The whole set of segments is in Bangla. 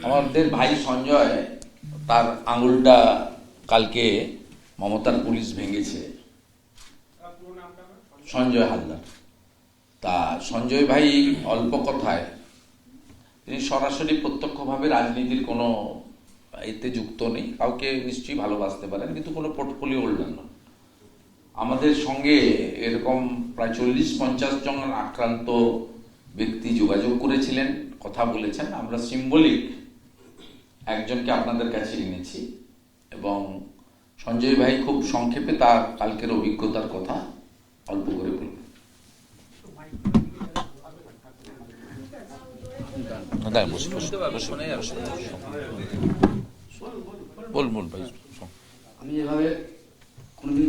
আমাদের ভাই সঞ্জয় তার আঙুলটা কালকে মমতার পুলিশ ভেঙেছে। সঞ্জয় হালদার। তা সঞ্জয় ভাই অল্প কথায়, তিনি সরাসরি প্রত্যক্ষভাবে রাজনীতির কোনো এতে যুক্ত নেই, কাউকে নিশ্চয়ই ভালোবাসতে পারেন, কিন্তু কোনো পোর্টফোলিও হোল্ডার নন। আমাদের সঙ্গে এরকম প্রায় 40-50 জন আক্রান্ত ব্যক্তি যোগাযোগ করেছিলেন, কথা বলেছেন। আমরা সিম্বলিক একজনকে আপনাদের কাছে এনেছি এবং সঞ্জয় ভাই খুব সংক্ষেপে তার কালকের অভিজ্ঞতার কথা অল্প করে বলবেন। আমি এভাবে কোনোদিন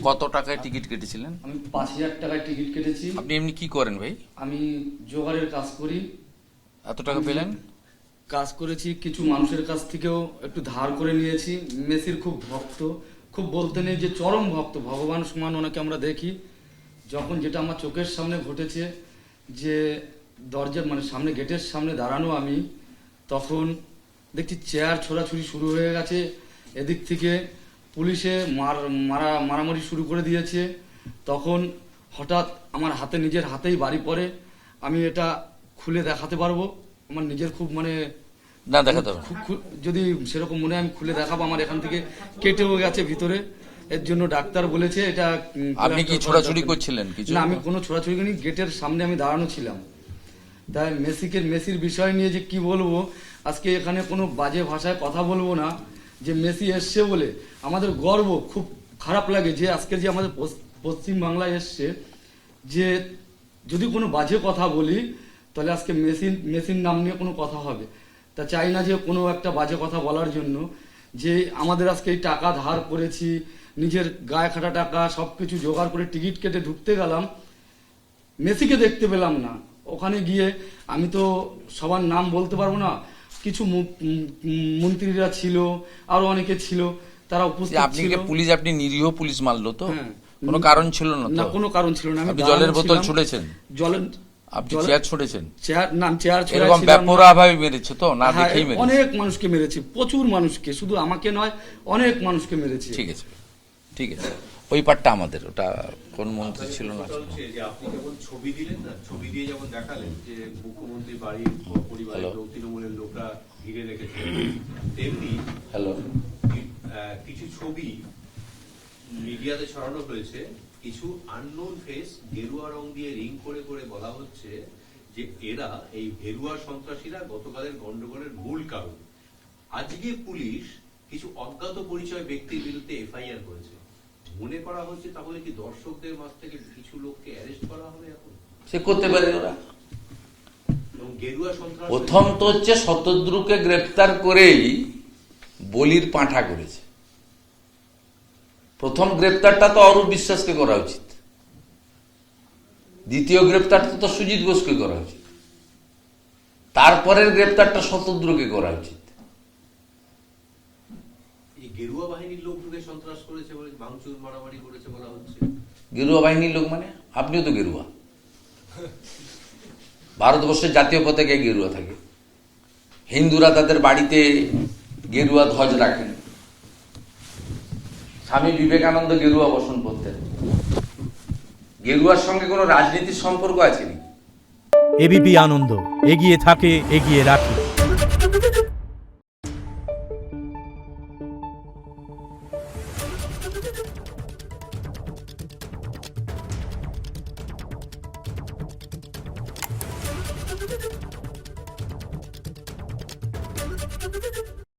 কত টাকায় টিকিট কেটেছিলেন? আমি 5000 টাকায় টিকিট কেটেছি। আপনি এমনি কি করেন ভাই? আমি জোগাড়ের কাজ করি। এত টাকা পেলেন? কাজ করেছি, কিছু মানুষের কাছ থেকেও একটু ধার করে নিয়েছি। মেসির খুব ভক্ত, খুব বলতে নেই যে চরম ভক্ত, ভগবান সমান ওনাকে আমরা দেখি। যখন যেটা আমার চোখের সামনে ঘটেছে, যে দরজার সামনে গেটের সামনে দাঁড়ানো আমি, তখন দেখছি চেয়ার ছোড়াছুড়ি শুরু হয়ে গেছে। এদিক থেকে পুলিশে মারামারি শুরু করে দিয়েছে। তখন হঠাৎ আমার হাতে, নিজের হাতেই বাড়ি পড়ে। আমি এটা খুলে দেখাতে পারবো, আমার নিজের খুব না দেখাতে হবে, যদি সেরকম মনে হয় আমি খুলে দেখাবো। আমার এখান থেকে কেটেও গেছে ভিতরে, এর জন্য ডাক্তার বলেছে এটা। আপনি কি ছোড়াছুড়ি করছিলেন? কিছু না, আমি কোনো ছোড়াছুড়ি করিনি, গেটের সামনে আমি দাঁড়ানো ছিলাম। তাই মেসির বিষয় নিয়ে যে কি বলবো, আজকে এখানে কোনো বাজে ভাষায় কথা বলবো না। যে মেসি এসছে বলে আমাদের গর্ব, খুব খারাপ লাগে যে আজকে যে আমাদের পশ্চিম বাংলায় এসছে, যে যদি কোনো বাজে কথা বলি তাহলে আজকে মেসির নাম নিয়ে কোনো কথা হবে। তা চাই না যে কোনো একটা বাজে কথা বলার জন্য। যে আমাদের আজকে এই টাকা ধার করেছি, নিজের গায়ে খাটা টাকা সব কিছু জোগাড় করে টিকিট কেটে ঢুকতে গেলাম, মেসিকে দেখতে পেলাম না। ওখানে গিয়ে আমি তো সবার নাম বলতে পারবো না, কিছু মন্ত্রীরা ছিল, আরো অনেকে ছিল, তারা উপস্থিত ছিল। আপনি নিরীহ পুলিশ মারলো তো? কোনো কারণ ছিল না? না, কোনো কারণ ছিল না। আমি জলের বোতল ছুঁড়েছেন? আপনি চেয়ার ছুঁড়েছেন? চেয়ার এরকম ব্যাপকভাবে মেরেছে তো? না দেখেই মেরেছে? অনেক মানুষকে মেরেছে, প্রচুর মানুষকে, শুধু আমাকে নয়, অনেক মানুষকে মেরেছে। ঠিক আছে, ঠিক আছে, ওই পার্টটা আমাদের, ওটা কোন মন্ত্রী ছিল না। আপনি যেমন ছবি দিলেন না, ছবি দিয়ে যেমন দেখালেন যে মুখ্যমন্ত্রী বাড়ির পরিবারের লোক, তৃণমূলের লোকরা ঘিরে রেখেছে, তেমনি কিছু ছবি মিডিয়াতে ছড়ানো হয়েছে। কিছু আননোন ফেস গেরুয়া রং দিয়ে রিং করে করে বলা হচ্ছে যে এরা, এই ভেরুয়া সন্ত্রাসীরা গতকালের গন্ডগোলের মূল কারণ। আজকে পুলিশ কিছু অজ্ঞাত পরিচয় ব্যক্তির বিরুদ্ধে এফআইআর করেছে। মনে করা হচ্ছে তাহলে কি দর্শকদের মাঝ থেকে কিছু লোককে অ্যারেস্ট করা হবে এখন? সে করতে পারে ওরা। গেরুয়া সন্ত্রাস প্রথম তো হচ্ছে শতদ্রুকে গ্রেপ্তার করেই বলির পাঁঠা করেছে। প্রথম গ্রেপ্তারটা তো অরূপ বিশ্বাসকে করা উচিত, দ্বিতীয় গ্রেপ্তারটা তো সুজিত বোসকে করা উচিত, তারপরের গ্রেপ্তারটা শতদ্রুকে করা উচিত। গেরুয়া বাহিনীর লোক ঢুকে সন্ত্রাস করেছে বলে, ভাঙচুর মারামারি করেছে বলা হচ্ছে। গেরুয়া বাহিনীর লোক মানে? আপনিও তো গেরুয়া। ভারতবর্ষের জাতীয় পতাকায় গেরুয়া থাকে, হিন্দুরা তাদের বাড়িতে গেরুয়া ধ্বজ রাখেন, স্বামী বিবেকানন্দ গেরুয়া বসন করতেন। গেরুয়ার সঙ্গে কোনো রাজনীতির সম্পর্ক আছে? এবিপি আনন্দ, এগিয়ে থাকে, এগিয়ে রাখে।